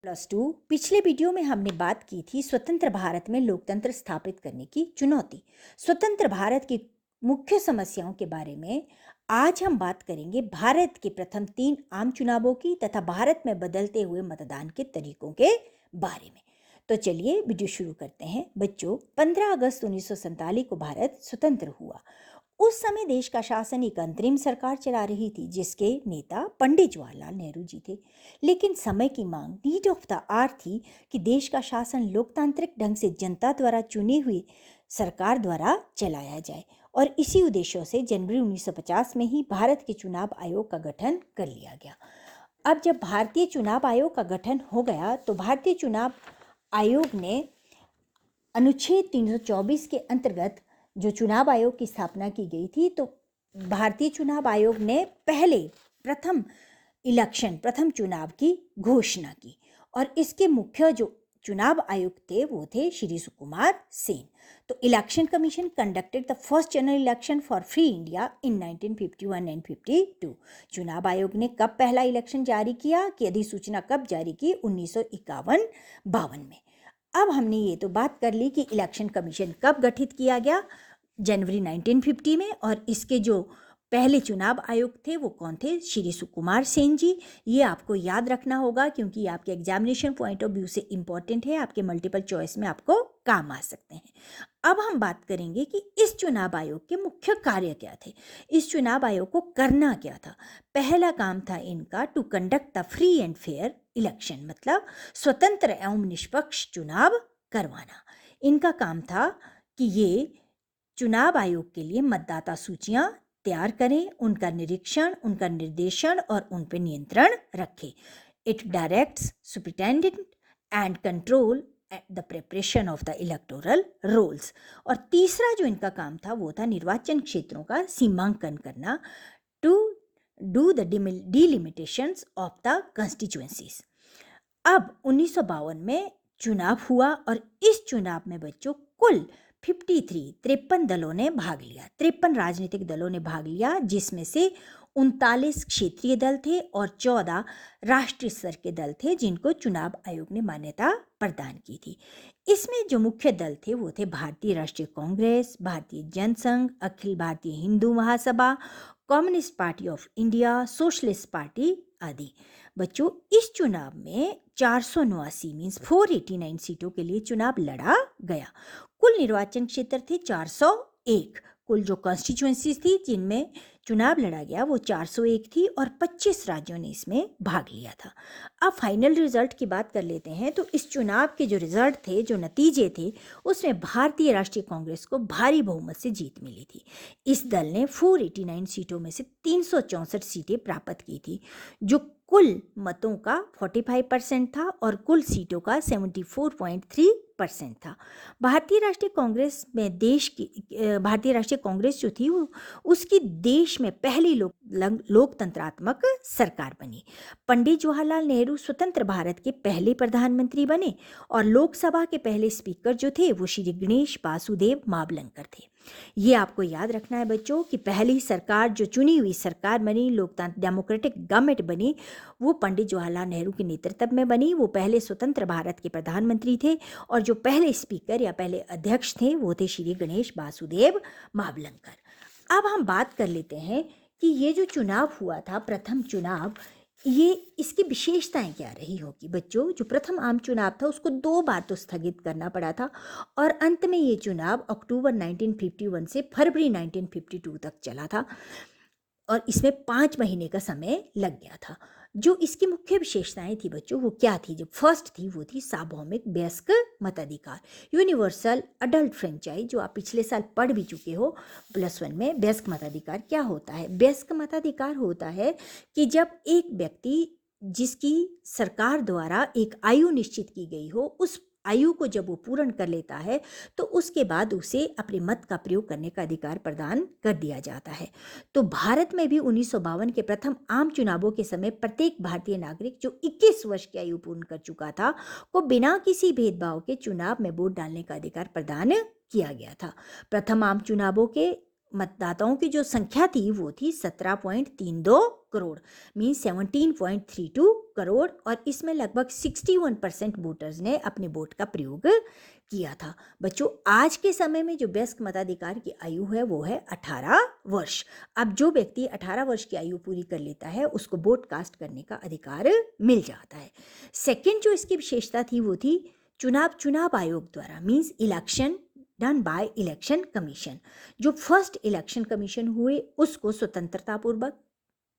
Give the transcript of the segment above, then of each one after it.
+2 पिछले वीडियो में हमने बात की थी स्वतंत्र भारत में लोकतंत्र स्थापित करने की चुनौती। स्वतंत्र भारत की मुख्य समस्याओं के बारे में आज हम बात करेंगे भारत के प्रथम 3 आम चुनावों की तथा भारत में बदलते हुए मतदान के तरीकों के बारे में। तो चलिए वीडियो शुरू करते हैं। बच्चों, 15 अगस्त 1947 को भारत स्वतंत्र हुआ। उस समय देश का शासन एक अंतरिम सरकार चला रही थी जिसके नेता पंडित जवाहरलाल नेहरू जी थे। लेकिन समय की मांग, नीड ऑफ द आवर थी कि देश का शासन लोकतांत्रिक ढंग से जनता द्वारा चुनी हुई सरकार द्वारा चलाया जाए और इसी उद्देश्यों से जनवरी 1950 में ही भारत के चुनाव आयोग का गठन कर लिया गया। अब जब भारतीय चुनाव आयोग का गठन हो गया तो भारतीय चुनाव आयोग ने अनुच्छेद 324 के अंतर्गत जो चुनाव आयोग की स्थापना की गई थी, तो भारतीय चुनाव आयोग ने प्रथम चुनाव की घोषणा की और इसके मुख्य जो चुनाव आयुक्त थे वो थे श्री सुकुमार सेन। तो election commission conducted the first general election for free India in 1951 and 52। चुनाव आयोग ने कब पहला इलेक्शन जारी किया कि अधिसूचना कब जारी की? 1951-52 में। अब हमने ये तो बात कर ली कि इलेक्शन कमीशन कब गठित किया गया, जनवरी 1950 में, और इसके जो पहले चुनाव आयुक्त थे वो कौन थे? श्री सुकुमार सेन जी। ये आपको याद रखना होगा क्योंकि आपके एग्जामिनेशन पॉइंट ऑफ व्यू से इम्पॉर्टेंट है, आपके मल्टीपल चॉइस में आपको काम आ सकते हैं। अब हम बात करेंगे कि इस चुनाव आयोग के मुख्य कार्य क्या थे, इस चुनाव आयोग को करना क्या था। पहला काम था इनका to conduct the free and fair election, मतलब स्वतंत्र एवं निष्पक्ष चुनाव करवाना। इनका काम था कि ये चुनाव आयोग के लिए मतदाता सूचियां तैयार करें, उनका निरीक्षण, उनका निर्देशन और उन पर नियंत्रण रखें। It directs superintendent and control the preparation of the electoral rolls. और तीसरा जो इनका काम था वो था निर्वाचन क्षेत्रों का सीमांकन करना, to do the delimitations of the constituencies. अब 1952 में चुनाव हुआ और इस चुनाव में बच्चों कुल 53 दलों ने भाग लिया, 53 राजनीतिक दलों ने भाग लिया, जिसमें से 39 क्षेत्रीय दल थे और 14 राष्ट्रीय स्तर के दल थे जिनको चुनाव आयोग ने मान्यता प्रदान की थी। इसमें जो मुख्य दल थे वो थे भारतीय राष्ट्रीय कांग्रेस, भारतीय Jana Sangh, Akhil Bharatiya Hindu Mahasabha, Communist Party of India, Socialist Party आदि। बच्चों, इस चुनाव में 489 मीन्स 489 सीटों के लिए चुनाव लड़ा गया। कुल निर्वाचन क्षेत्र थे 401। कुल जो कॉन्स्टिट्यूएंसीज थी जिनमें चुनाव लड़ा गया वो 401 थी और 25 राज्यों ने इसमें भाग लिया था। अब फाइनल रिजल्ट की बात कर लेते हैं। तो इस चुनाव के जो रिजल्ट थे, जो नतीजे थे, उसमें भारतीय राष्ट्रीय कांग्रेस को भारी बहुमत से जीत मिली थी। इस दल ने 489 सीटों में से 364 सीटें प्राप्त की थी, जो कुल मतों का 45% था और कुल सीटों का 74.3% था। भारतीय राष्ट्रीय कांग्रेस जो थी वो उसकी देश में पहली लोकतंत्रात्मक सरकार बनी। पंडित जवाहरलाल नेहरू स्वतंत्र भारत के पहले प्रधानमंत्री बने और लोकसभा के पहले स्पीकर जो थे वो श्री गणेश वासुदेव मावलंकर थे। ये आपको याद रखना है बच्चों कि पहली सरकार जो चुनी हुई सरकार बनी, लोकतांत्रिक डेमोक्रेटिक गवर्नमेंट बनी, वो पंडित जवाहरलाल नेहरू के नेतृत्व में बनी। वो पहले स्वतंत्र भारत के प्रधानमंत्री थे और जो पहले स्पीकर या पहले अध्यक्ष थे वो थे श्री गणेश वासुदेव मावलंकर। अब हम बात कर लेते हैं कि ये जो चुनाव हुआ था, प्रथम चुनाव, ये इसकी विशेषताएं क्या रही होगी। बच्चों, जो प्रथम आम चुनाव था उसको 2 बार तो स्थगित करना पड़ा था और अंत में ये चुनाव अक्टूबर 1951 से फरवरी 1952 तक चला था और इसमें 5 महीने का समय लग गया था। जो इसकी मुख्य विशेषताएं थी बच्चों वो क्या थी? जो फर्स्ट थी वो थी सार्वभौमिक वयस्क मताधिकार, यूनिवर्सल अडल्ट फ्रेंचाइज, जो आप पिछले साल पढ़ भी चुके हो +1 में। वयस्क मताधिकार क्या होता है? वयस्क मताधिकार होता है कि जब एक व्यक्ति जिसकी सरकार द्वारा एक आयु निश्चित की गई हो, उस आयु को जब वो पूर्ण कर लेता है तो उसके बाद उसे अपने मत का प्रयोग करने का अधिकार प्रदान कर दिया जाता है। तो भारत में भी 1952 के प्रथम आम चुनावों के समय प्रत्येक भारतीय नागरिक जो 21 वर्ष की आयु पूर्ण कर चुका था को बिना किसी भेदभाव के चुनाव में वोट डालने का अधिकार प्रदान किया गया था। प्रथम आम चुनावों के मतदाताओं की जो संख्या थी वो थी 17.32 करोड़, मीन 17.32 करोड़, और इसमें लगभग 61% वोटर्स ने अपने वोट का प्रयोग किया था। बच्चों, आज के समय में जो वयस्क मताधिकार की आयु है वो है 18 वर्ष। अब जो व्यक्ति 18 वर्ष की आयु पूरी कर लेता है उसको वोट कास्ट करने का अधिकार मिल जाता है। सेकेंड जो इसकी विशेषता थी वो थी चुनाव आयोग द्वारा, means election done by election commission. जो फर्स्ट इलेक्शन कमीशन हुए उसको स्वतंत्रतापूर्वक,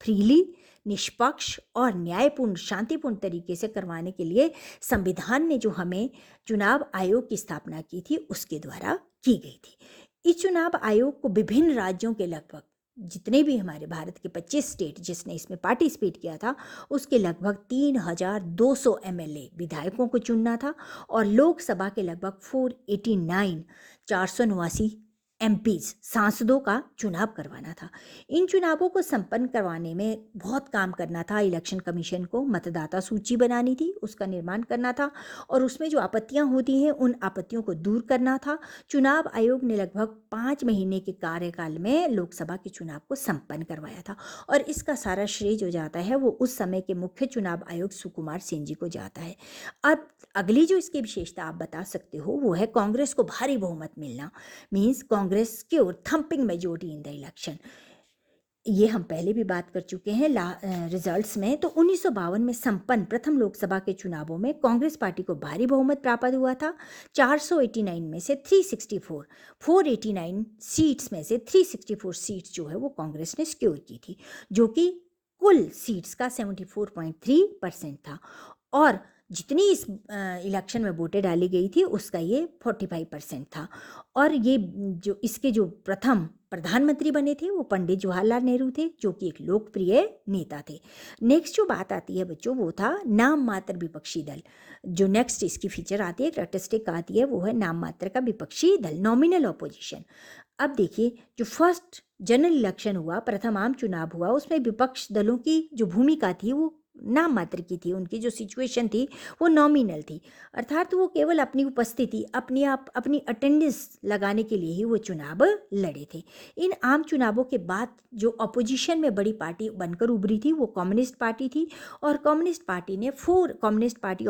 फ्रीली, निष्पक्ष और न्यायपूर्ण शांतिपूर्ण तरीके से करवाने के लिए संविधान ने जो हमें चुनाव आयोग की स्थापना की थी उसके द्वारा की गई थी। इस चुनाव आयोग को विभिन्न राज्यों के लगभग जितने भी हमारे भारत के 25 स्टेट जिसने इसमें पार्टिसिपेट किया था उसके लगभग 3200 एमएलए विधायकों को चुनना था, और लोकसभा के लगभग 489 एमपीज सांसदों का चुनाव करवाना था। इन चुनावों को संपन्न करवाने में बहुत काम करना था इलेक्शन कमीशन को। मतदाता सूची बनानी थी, उसका निर्माण करना था, और उसमें जो आपत्तियां होती हैं उन आपत्तियों को दूर करना था। चुनाव आयोग ने लगभग 5 महीने के कार्यकाल में लोकसभा के चुनाव को संपन्न करवाया था, और इसका सारा श्रेय जो जाता है वो उस समय के मुख्य चुनाव आयुक्त सुकुमार सेन जी को जाता है। अब अगली जो इसकी विशेषता आप बता सकते हो वो है कांग्रेस को भारी बहुमत मिलना, मीन्स कांग्रेस की ओर thumping majority in the election. ये हम पहले भी बात कर चुके हैं रिजल्ट्स में। तो 1952 में संपन्न प्रथम लोकसभा के चुनावों में कांग्रेस पार्टी को भारी बहुमत प्राप्त हुआ था। 489 में से 489 सीट्स में से 364 सीट्स जो है वो कांग्रेस ने सिक्योर की थी, जो कि कुल सीट्स का 74.3% था, और जितनी इस इलेक्शन में वोटें डाली गई थी उसका ये 45% था। और ये जो इसके जो प्रथम प्रधानमंत्री बने थे वो पंडित जवाहरलाल नेहरू थे, जो कि एक लोकप्रिय नेता थे। नेक्स्ट जो बात आती है बच्चों वो था नाम मात्र विपक्षी दल। जो नेक्स्ट इसकी फीचर आती है, कैरेक्टरिस्टिक आती है, वो है नाम मात्र का विपक्षी दल, नॉमिनल ऑपोजिशन। अब देखिए, जो फर्स्ट जनरल इलेक्शन हुआ, प्रथम आम चुनाव हुआ, उसमें विपक्ष दलों की जो भूमिका थी वो नाम मात्र की थी। उनकी जो सिचुएशन थी वो नॉमिनल थी, अर्थात वो केवल अपनी उपस्थिति, अपनी अटेंडेंस लगाने के लिए ही वो चुनाव लड़े थे। इन आम चुनावों के बाद जो अपोजिशन में बड़ी पार्टी बनकर उभरी थी वो कम्युनिस्ट पार्टी थी, और कम्युनिस्ट पार्टी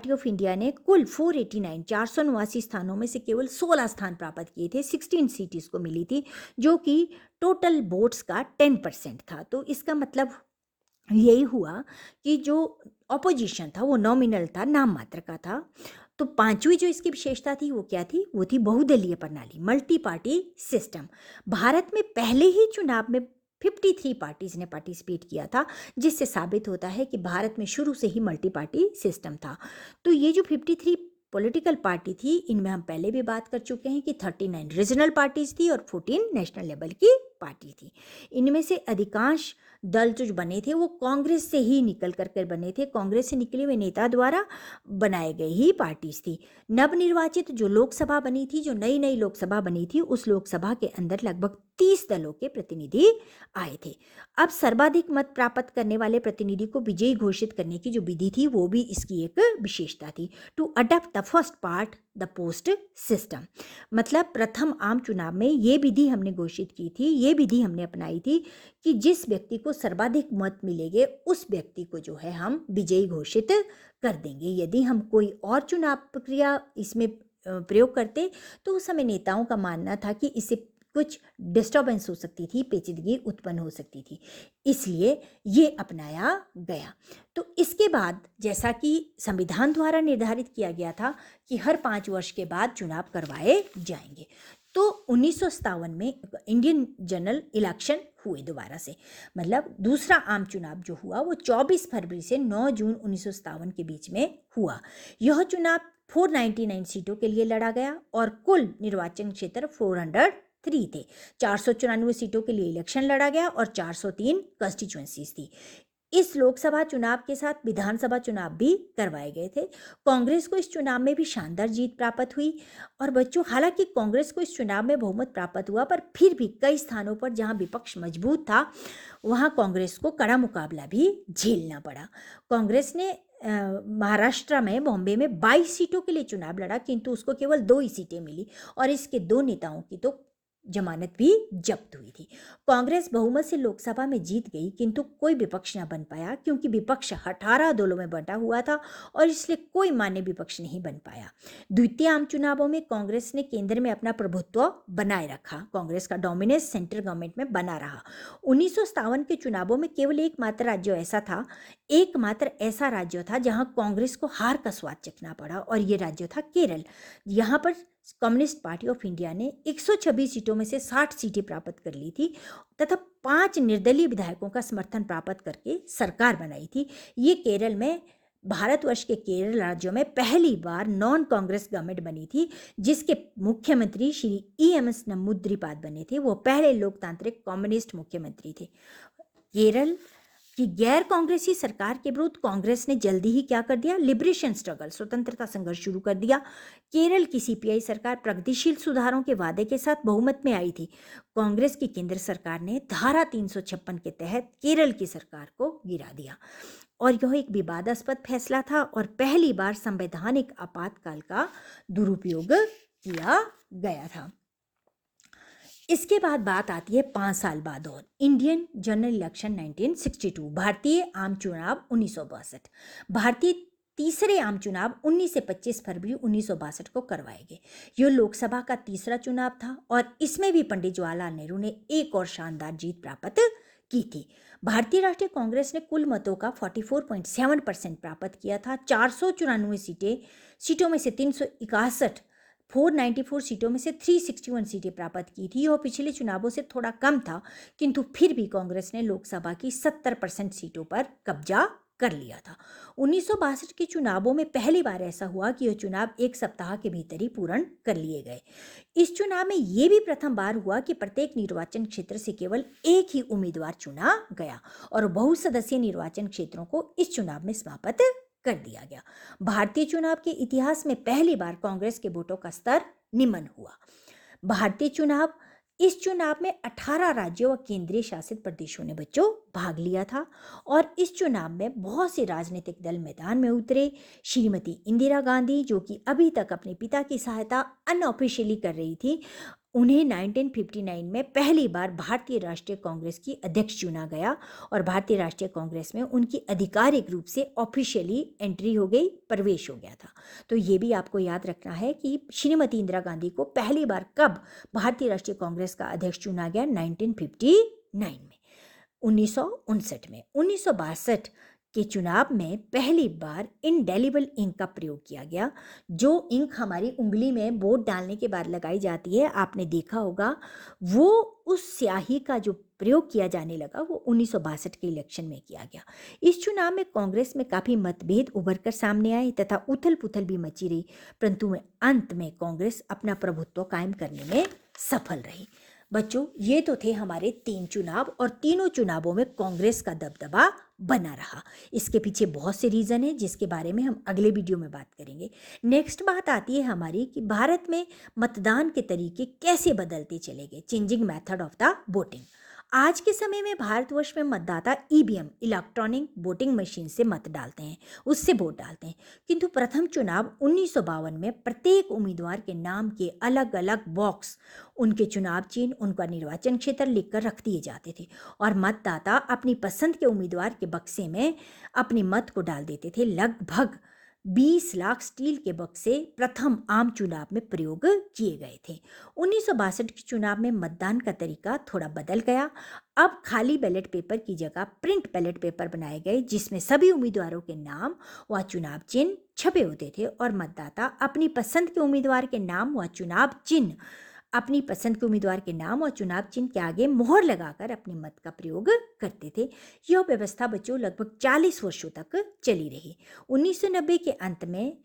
ऑफ इंडिया ने कुल 489 स्थानों में से केवल 16 स्थान प्राप्त किए थे। 16 सीट इसको मिली थी, जो कि टोटल वोट्स का 10% था। तो इसका मतलब यही हुआ कि जो ऑपोजिशन था वो नॉमिनल था, नाम मात्र का था। तो पांचवी जो इसकी विशेषता थी वो क्या थी? वो थी बहुदलीय प्रणाली, मल्टी पार्टी सिस्टम। भारत में पहले ही चुनाव में 53 पार्टीज ने पार्टिसिपेट किया था, जिससे साबित होता है कि भारत में शुरू से ही मल्टी पार्टी सिस्टम था। तो ये जो 53 पॉलिटिकल पार्टी थी, इनमें हम पहले भी बात कर चुके हैं कि 39 रीजनल पार्टीज थी और 14 नेशनल लेवल की पार्टी थी। इनमें से अधिकांश दल जो बने थे वो कांग्रेस से ही निकल कर बने थे, कांग्रेस से निकले हुए नेता द्वारा बनाए गए ही पार्टीज थी। नवनिर्वाचित जो लोकसभा बनी थी, जो नई लोकसभा बनी थी, उस लोकसभा के अंदर लगभग 30 दलों के प्रतिनिधि आए थे। अब सर्वाधिक मत प्राप्त करने वाले प्रतिनिधि को विजयी घोषित करने की जो विधि थी वो भी इसकी एक विशेषता थी, to adopt the first part the post system. मतलब प्रथम आम चुनाव में ये विधि हमने घोषित की थी, ये विधि हमने अपनाई थी कि जिस व्यक्ति को सर्वाधिक मत मिलेंगे उस व्यक्ति को जो है हम विजयी घोषित कर देंगे। यदि हम कोई और चुनाव प्रक्रिया इसमें प्रयोग करते तो उस समय नेताओं का मानना था कि इससे कुछ डिस्टर्बेंस हो सकती थी, पेचीदगी उत्पन्न हो सकती थी, इसलिए ये अपनाया गया। तो इसके बाद जैसा कि संविधान द्वारा निर्धारित किया गया था कि हर 5 वर्ष के बाद चुनाव करवाए जाएंगे, तो 1957 में इंडियन जनरल इलेक्शन हुए दोबारा से। मतलब दूसरा आम चुनाव जो हुआ वो 24 फरवरी से 9 जून 1957 के बीच में हुआ। यह चुनाव 499 सीटों के लिए लड़ा गया और कुल निर्वाचन क्षेत्र 403 थे। 494 सीटों के लिए इलेक्शन लड़ा गया और 403 कंस्टिट्यूएंसीज थी। इस लोकसभा चुनाव के साथ विधानसभा चुनाव भी करवाए गए थे। कांग्रेस को इस चुनाव में भी शानदार जीत प्राप्त हुई। और बच्चों, हालांकि कांग्रेस को इस चुनाव में बहुमत प्राप्त हुआ, पर फिर भी कई स्थानों पर जहां विपक्ष मजबूत था वहां कांग्रेस को कड़ा मुकाबला भी झेलना पड़ा। कांग्रेस ने महाराष्ट्र में, बॉम्बे में 22 सीटों के लिए चुनाव लड़ा, किंतु उसको केवल 2 ही सीटें मिली और इसके 2 नेताओं की तो जमानत भी जब्त हुई थी। कांग्रेस बहुमत से लोकसभा में जीत गई, किंतु कोई विपक्ष न बन पाया क्योंकि विपक्ष 18 दलों में बंटा हुआ था और इसलिए कोई मान्य विपक्ष नहीं बन पाया। द्वितीय आम चुनावों में कांग्रेस ने केंद्र में अपना प्रभुत्व बनाए रखा। कांग्रेस का डोमिनेंस सेंट्रल गवर्नमेंट में बना रहा। 1957 के चुनावों में केवल एकमात्र ऐसा राज्य था जहां कांग्रेस को हार का स्वाद चखना पड़ा और ये राज्य था केरल। यहाँ पर कम्युनिस्ट पार्टी ऑफ इंडिया ने 126 सीटों में से 60 सीटें प्राप्त कर ली थी तथा 5 निर्दलीय विधायकों का समर्थन प्राप्त करके सरकार बनाई थी। ये केरल में, भारतवर्ष के केरल राज्यों में पहली बार नॉन कांग्रेस गवर्नमेंट बनी थी, जिसके मुख्यमंत्री श्री EMS नंबूद्रिपाद बने थे। वो पहले लोकतांत्रिक कम्युनिस्ट मुख्यमंत्री थे। केरल कि गैर कांग्रेसी सरकार के विरुद्ध कांग्रेस ने जल्दी ही क्या कर दिया, लिबरेशन स्ट्रगल, स्वतंत्रता संघर्ष शुरू कर दिया। केरल की CPI सरकार प्रगतिशील सुधारों के वादे के साथ बहुमत में आई थी। कांग्रेस की केंद्र सरकार ने धारा 356 के तहत केरल की सरकार को गिरा दिया और यह एक विवादास्पद फैसला था और पहली बार संवैधानिक आपातकाल का दुरुपयोग किया गया था। इसके बाद बात आती है 5 साल बाद और इंडियन जनरल इलेक्शन 1962, भारतीय आम चुनाव 1962। भारतीय तीसरे आम चुनाव 19 से 25 फरवरी 1962 को करवाए गए। यह लोकसभा का तीसरा चुनाव था और इसमें भी पंडित जवाहरलाल नेहरू ने एक और शानदार जीत प्राप्त की थी। भारतीय राष्ट्रीय कांग्रेस ने कुल मतों का 44.7% प्राप्त किया था। 494 सीटों में से 494 सीटों में से 361 सीटें प्राप्त की थी। और पिछले चुनावों से थोड़ा कम था, किंतु फिर भी कांग्रेस ने लोकसभा की 70% सीटों पर कब्जा कर लिया था। 1962 के चुनावों में पहली बार ऐसा हुआ कि यह चुनाव एक सप्ताह के भीतर ही पूर्ण कर लिए गए। इस चुनाव में यह भी प्रथम बार हुआ कि प्रत्येक निर्वाचन क्षेत्र से केवल एक ही उम्मीदवार चुना गया और बहुसदस्यीय निर्वाचन क्षेत्रों को इस चुनाव में समाप्त कर दिया गया। भारतीय चुनाव के इतिहास में पहली बार कांग्रेस के वोटों का स्तर निम्न हुआ। इस चुनाव में 18 राज्यों व केंद्रीय शासित प्रदेशों ने बच्चों भाग लिया था और इस चुनाव में बहुत से राजनीतिक दल मैदान में उतरे। श्रीमती इंदिरा गांधी, जो कि अभी तक अपने पिता की सहायता अनऑफिशियली कर रही थी, उन्हें 1959 में पहली बार भारतीय राष्ट्रीय कांग्रेस की अध्यक्ष चुना गया और भारतीय राष्ट्रीय कांग्रेस में उनकी आधिकारिक रूप से ऑफिशियली एंट्री हो गई, प्रवेश हो गया था। तो ये भी आपको याद रखना है कि श्रीमती इंदिरा गांधी को पहली बार कब भारतीय राष्ट्रीय कांग्रेस का अध्यक्ष चुना गया, 1959 में, 1959 में। 1962 के चुनाव में पहली बार इंडेलिबल इंक का प्रयोग किया गया। जो इंक हमारी उंगली में वोट डालने के बाद लगाई जाती है, आपने देखा होगा, वो उस स्याही का जो प्रयोग किया जाने लगा वो 1962 के इलेक्शन में किया गया। इस चुनाव में कांग्रेस में काफ़ी मतभेद उभर कर सामने आए तथा उथल पुथल भी मची रही, परंतु अंत में कांग्रेस अपना प्रभुत्व कायम करने में सफल रही। बच्चों, ये तो थे हमारे 3 चुनाव और तीनों चुनावों में कांग्रेस का दबदबा बना रहा। इसके पीछे बहुत से रीज़न है जिसके बारे में हम अगले वीडियो में बात करेंगे। नेक्स्ट बात आती है हमारी कि भारत में मतदान के तरीके कैसे बदलते चले गए, changing method of the voting. आज के समय में भारतवर्ष में मतदाता EVM, इलेक्ट्रॉनिक वोटिंग मशीन से मत डालते हैं, उससे वोट डालते हैं, किंतु प्रथम चुनाव 1952 में प्रत्येक उम्मीदवार के नाम के अलग अलग बॉक्स, उनके चुनाव चिन्ह, उनका निर्वाचन क्षेत्र लिखकर रख दिए जाते थे और मतदाता अपनी पसंद के उम्मीदवार के बक्से में अपने मत को डाल देते थे। लगभग 20 लाख स्टील के बक्से प्रथम आम चुनाव में प्रयोग किए गए थे। 1962 के चुनाव में मतदान का तरीका थोड़ा बदल गया। अब खाली बैलेट पेपर की जगह प्रिंट बैलेट पेपर बनाए गए, जिसमें सभी उम्मीदवारों के नाम व चुनाव चिन्ह छपे होते थे और मतदाता अपनी पसंद के उम्मीदवार के नाम व चुनाव चिन्ह के आगे मोहर लगाकर अपने मत का प्रयोग करते थे। यह व्यवस्था बच्चों लगभग 40 वर्षों तक चली रही। 1990 के अंत में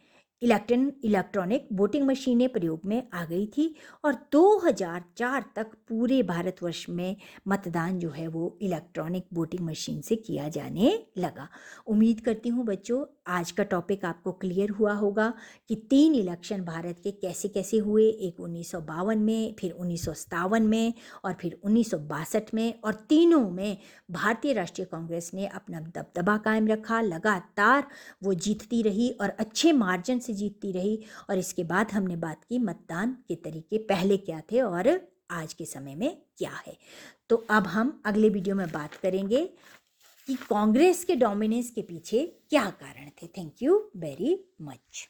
इलेक्ट्रॉनिक वोटिंग मशीनें प्रयोग में आ गई थी और 2004 तक पूरे भारतवर्ष में मतदान जो है वो इलेक्ट्रॉनिक वोटिंग मशीन से किया जाने लगा। उम्मीद करती हूँ बच्चों आज का टॉपिक आपको क्लियर हुआ होगा कि 3 इलेक्शन भारत के कैसे कैसे हुए, एक 1952 में, फिर 1957 में और फिर 1962 में, और तीनों में भारतीय राष्ट्रीय कांग्रेस ने अपना दबदबा कायम रखा। लगातार वो जीतती रही और अच्छे मार्जिन से जीतती रही। और इसके बाद हमने बात की मतदान के तरीके पहले क्या थे और आज के समय में क्या है। तो अब हम अगले वीडियो में बात करेंगे कि कांग्रेस के डोमिनेंस के पीछे क्या कारण थे। Thank you very much.